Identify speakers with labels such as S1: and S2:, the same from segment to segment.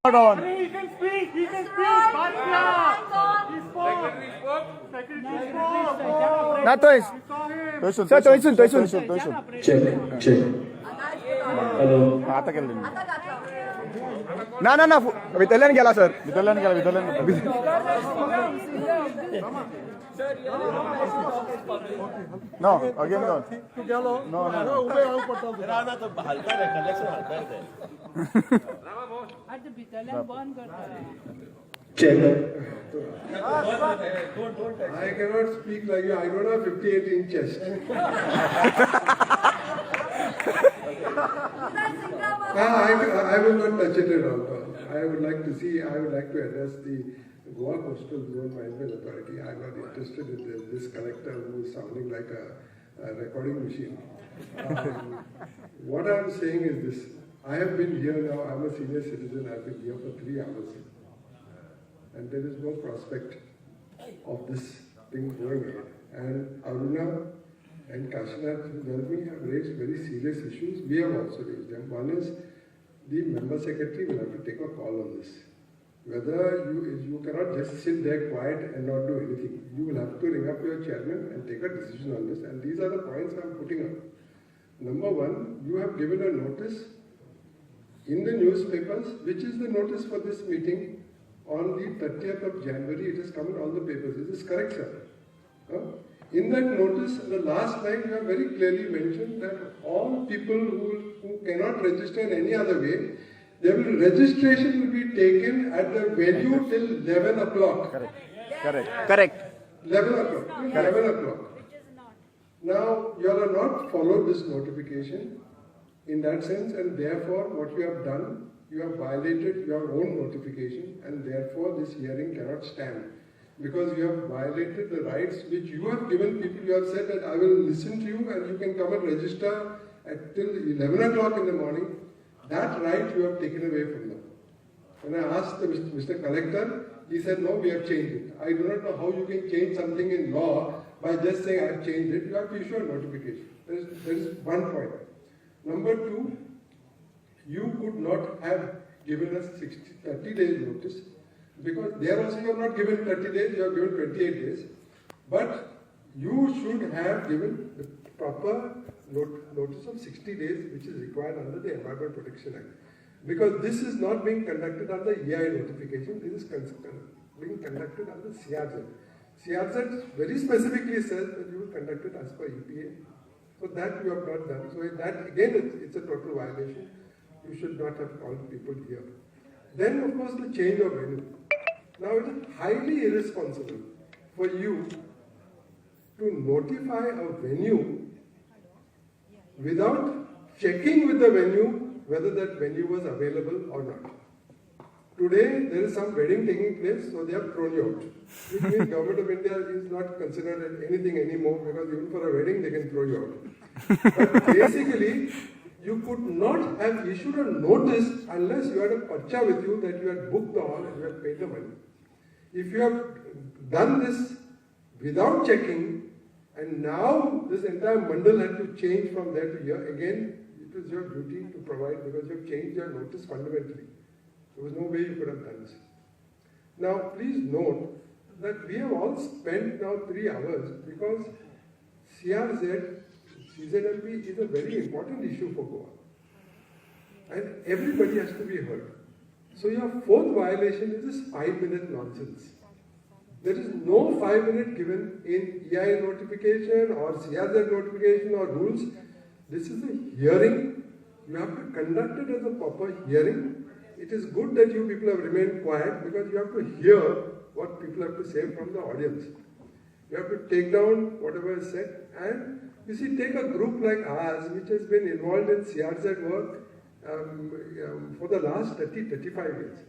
S1: Not on.
S2: He can speak. He can speak. He spoke. Secretary spoke.
S1: Na to jest. Sir, to isun.
S3: Check. Hello.
S1: आता गेलं. ना. विद्यालयाने गेला sir. विद्यालयाने गेला. No, again no. No.
S3: Check.
S4: I cannot speak like you. I don't have 58-inch chest. I will not touch it at all. I would like to address the Goa Coastal Zone Management Authority. I'm not interested in this collector who is sounding like a recording machine. What I'm saying is this. I have been here now. I'm a senior citizen. I've been here for 3 hours. And there is no prospect of this thing going ahead. And Aruna and Kashinath Dalmi have raised very serious issues. We have also raised them. One is the member secretary will have to take a call on this. Whether you cannot just sit there quiet and not do anything. You will have to ring up your chairman and take a decision on this. And these are the points I'm putting up. Number one, you have given a notice in the newspapers, which is the notice for this meeting. On the 30th of January, it has come in all the papers. Is this correct, sir? In that notice, the last line, you have very clearly mentioned that all people who cannot register in any other way, registration will be taken at the venue till 11 o'clock.
S1: Correct.
S4: 11 o'clock. 11 o'clock. Now, you all have not followed this notification in that sense, and therefore, what you have done, you have violated your own notification, and therefore this hearing cannot stand. Because you have violated the rights which you have given people. You have said that I will listen to you and you can come and register till 11 o'clock in the morning. That right you have taken away from them. When I asked Mr. Collector, he said, no, we have changed it. I do not know how you can change something in law by just saying I have changed it. You have to issue a notification. There is one point. Number two, you could not have given us 30 days notice, because there also you have not given 30 days, you have given 28 days. But you should have given the proper notice of 60 days, which is required under the Environment Protection Act. Because this is not being conducted under EI notification, this is being conducted under CRZ. CRZ very specifically says that you will conduct it as per EPA. So that you have not done. So that again, it's a total violation. You should not have called people here. Then, of course, the change of venue. Now, it is highly irresponsible for you to notify a venue without checking with the venue whether that venue was available or not. Today, there is some wedding taking place, so they have thrown you out. Which means Government of India is not considered anything anymore, because even for a wedding, they can throw you out. But basically, you could not have issued a notice unless you had a parcha with you that you had booked the hall and you had paid the money. If you have done this without checking, and now this entire mandal had to change from there to here, again, it was your duty to provide, because you have changed your notice fundamentally. There was no way you could have done this. Now, please note that we have all spent now 3 hours, because CZLP is a very important issue for Goa. And everybody has to be heard. So your fourth violation is this 5-minute nonsense. There is no 5-minute given in EI notification or CRZ notification or rules. This is a hearing. You have to conduct it as a proper hearing. It is good that you people have remained quiet, because you have to hear what people have to say from the audience. You have to take down whatever is said. And you see, take a group like ours, which has been involved in CRZ work for the last 35 years.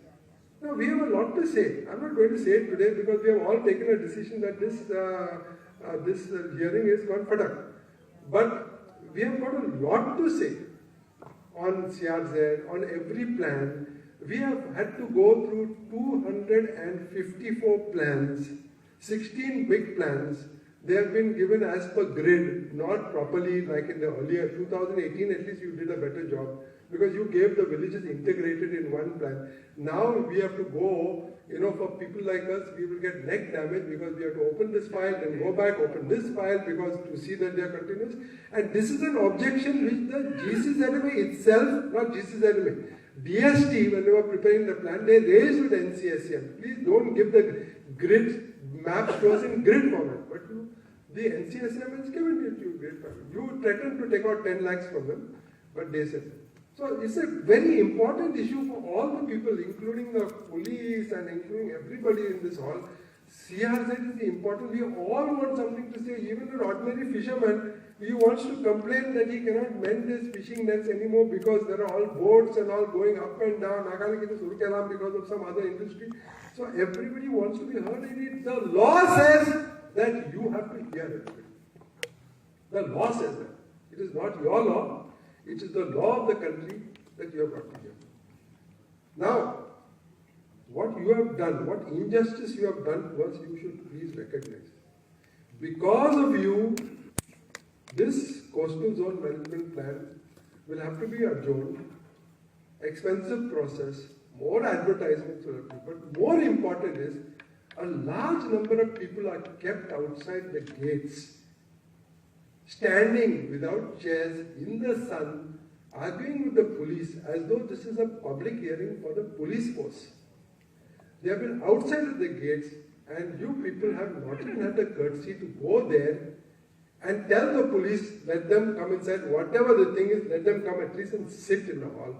S4: Now, we have a lot to say. I'm not going to say it today, because we have all taken a decision that this hearing is gone fadak. But we have got a lot to say on CRZ, on every plan. We have had to go through 254 plans, 16 big plans, They have been given as per grid, not properly like in the earlier 2018. At least you did a better job because you gave the villages integrated in one plan. Now we have to go, for people like us, we will get neck damage because we have to open this file, then go back, open this file because to see that they are continuous. And this is an objection which the GCZMA itself, not GCZMA, DST, when they were preparing the plan, they raised with NCSM. Please don't give the grid maps to us in grid format. But the NCSM has given it to you grid format. You threatened to take out 10 lakhs from them, but they said. So it's a very important issue for all the people, including the police and including everybody in this hall. CRZ is important. We all want something to say. Even an ordinary fisherman, he wants to complain that he cannot mend his fishing nets anymore because there are all boats and all going up and down. Because of some other industry. So everybody wants to be heard in it. The law says that you have to hear everybody. The law says that. It is not your law. It is the law of the country that you have got to hear. Now, what you have done, what injustice you have done to us, you should please recognize. Because of you, this coastal zone management plan will have to be adjourned, expensive process, more advertisements will have to be, but more important is, a large number of people are kept outside the gates, standing without chairs in the sun, arguing with the police as though this is a public hearing for the police force. They have been outside of the gates and you people have not even had the courtesy to go there and tell the police, let them come inside, whatever the thing is, let them come at least and sit in the hall.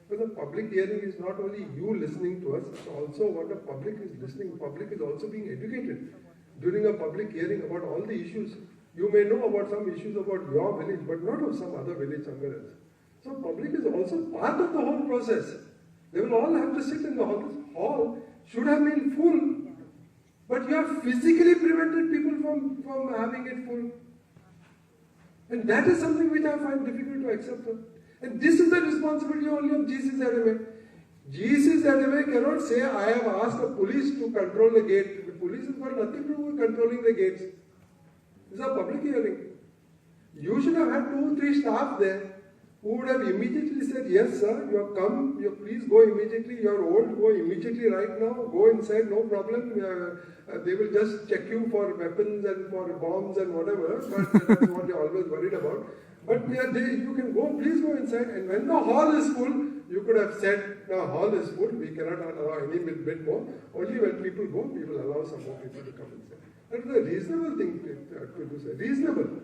S4: Because the public hearing is not only you listening to us, it's also what the public is listening. The public is also being educated during a public hearing about all the issues. You may know about some issues about your village, but not of some other village somewhere else. So public is also part of the whole process. They will all have to sit in the hall. This hall should have been full, but you have physically prevented people from having it full. And that is something which I find difficult to accept. And this is the responsibility only of GCZMA. GCZMA cannot say, I have asked the police to control the gate. The police has got nothing to do with controlling the gates. This is a public hearing. You should have had 2 or 3 staff there who would have immediately said, yes sir, you have come, please go immediately, you are old, go immediately right now, go inside, no problem. They will just check you for weapons and for bombs and whatever, but that's what they're always worried about. But you can go, please go inside, and when the hall is full, you could have said, the hall is full, we cannot allow any bit more, only when people go, we will allow some more people to come inside. That is a reasonable thing to do, sir. Reasonable.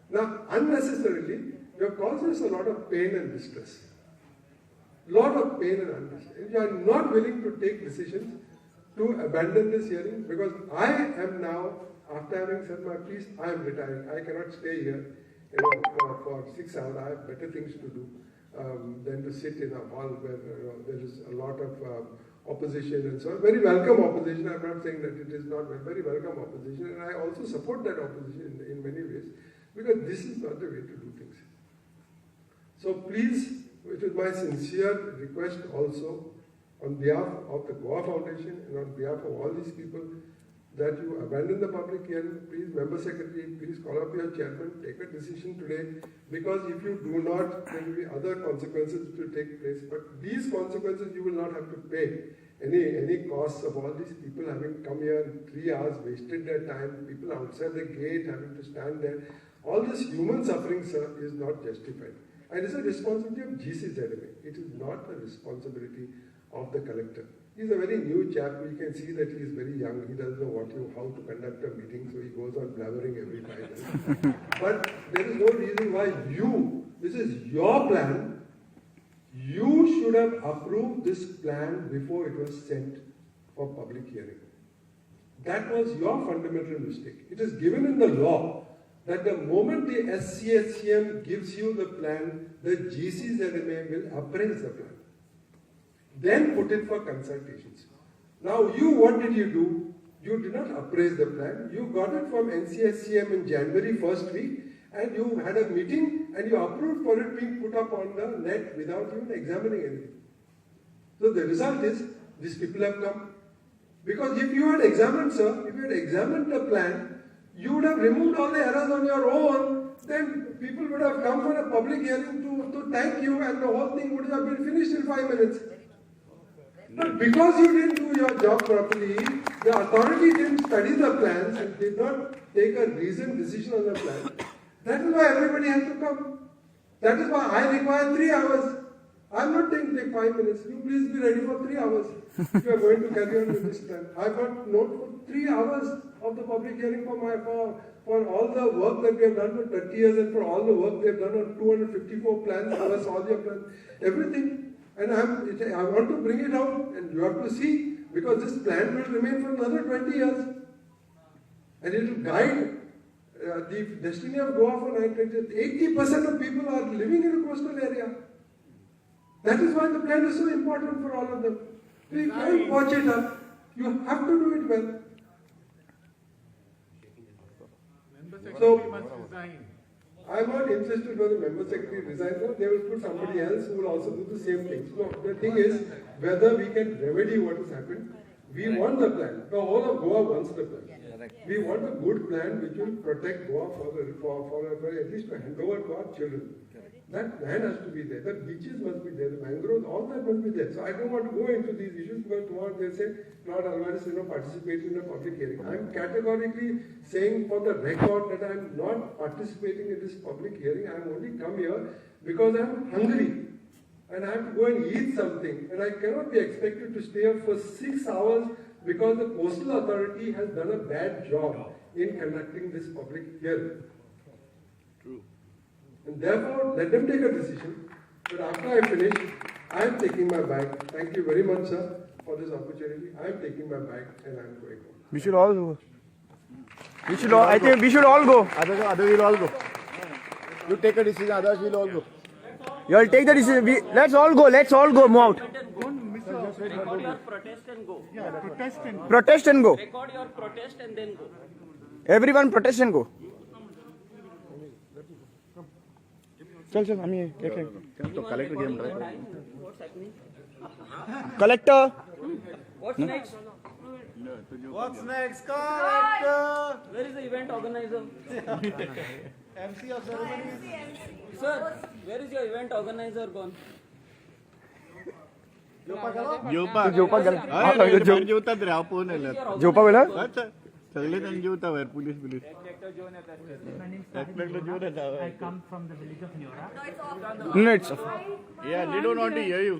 S4: Now, unnecessarily, you have caused us a lot of pain and distress. Lot of pain and distress. And you are not willing to take decisions to abandon this hearing because I am now, after having said my piece, I am retiring. I cannot stay here for 6 hours. I have better things to do than to sit in a hall where there is a lot of opposition and so on. Very welcome opposition. I'm not saying that it is not very welcome opposition, and I also support that opposition in many ways because this is not the way to do things. So please, it is my sincere request also on behalf of the Goa Foundation and on behalf of all these people that you abandon the public hearing. Please, Member Secretary, please call up your chairman, take a decision today, because if you do not, there will be other consequences which will take place. But these consequences you will not have to pay any costs of all these people having come here in 3 hours, wasted their time, people outside the gate having to stand there. All this human suffering, sir, is not justified. And it's a responsibility of GCZMA. It is not the responsibility of the collector. He's a very new chap. You can see that he is very young. He doesn't know how to conduct a meeting, so he goes on blabbering every 5 minutes. But there is no reason why this is your plan, you should have approved this plan before it was sent for public hearing. That was your fundamental mistake. It is given in the law that the moment the SCSCM gives you the plan, the GCZMA will appraise the plan. Then put it for consultations. Now what did you do? You did not appraise the plan. You got it from NCSCM in January first week and you had a meeting and you approved for it being put up on the net without even examining anything. So the result is, these people have come. Because if you had examined, sir, if you had examined the plan, you would have removed all the errors on your own, then people would have come for a public hearing to thank you and the whole thing would have been finished in 5 minutes. But because you didn't do your job properly, the authority didn't study the plans and did not take a reasoned decision on the plan. That is why everybody has to come. That is why I require 3 hours. I'm not taking take 5 minutes. You please be ready for 3 hours if you are going to carry on with this plan. I've got note for 3 hours of the public hearing for all the work that we have done for 30 years and for all the work we have done on 254 plans plus all your plans, everything. And I want to bring it out and you have to see because this plan will remain for another 20 years. And it will guide the destiny of Goa for 920. 80% of people are living in a coastal area. That is why the plan is so important for all of them. You can't watch it up. You have to do it well. So, I'm not interested whether the member secretary resigns or they will put somebody else who will also do the same thing. So, the thing is whether we can remedy what has happened. We want the plan. The whole of Goa wants the plan. We want a good plan which will protect Goa for at least to hand over to our children. That land has to be there. The beaches must be there. The mangroves, all that must be there. So I don't want to go into these issues because tomorrow they'll say, not otherwise, participate in a public hearing. I'm categorically saying for the record that I'm not participating in this public hearing. I'm only come here because I'm hungry. And I have to go and eat something. And I cannot be expected to stay up for 6 hours because the coastal authority has done a bad job in conducting this public hearing.
S1: True.
S4: And therefore, let them take a decision. But after I finish, I am taking my bag. Thank you very much, sir, for this opportunity. I am taking my bag and I am going home.
S1: We should all go. I think we should all go. Others will all go. You take a decision, others will all go. You all take the decision. Let's all go. Let's all go. Move out.
S5: Record your protest and go.
S1: Protest and go.
S5: Record your protest and then go.
S1: Everyone protest and go. चल आम्ही तो collector game
S5: What's happening?
S1: Collector
S5: What's next?
S2: What's next? Collector!
S5: Where is the event organizer?
S2: MC of ceremonies.
S5: Sir, where is your event organizer gone?
S1: जोपा बोला
S6: सगळे जण जेवता भायर police
S7: I come from the village of Neora.
S1: No, it's
S6: yeah, they don't want to hear you.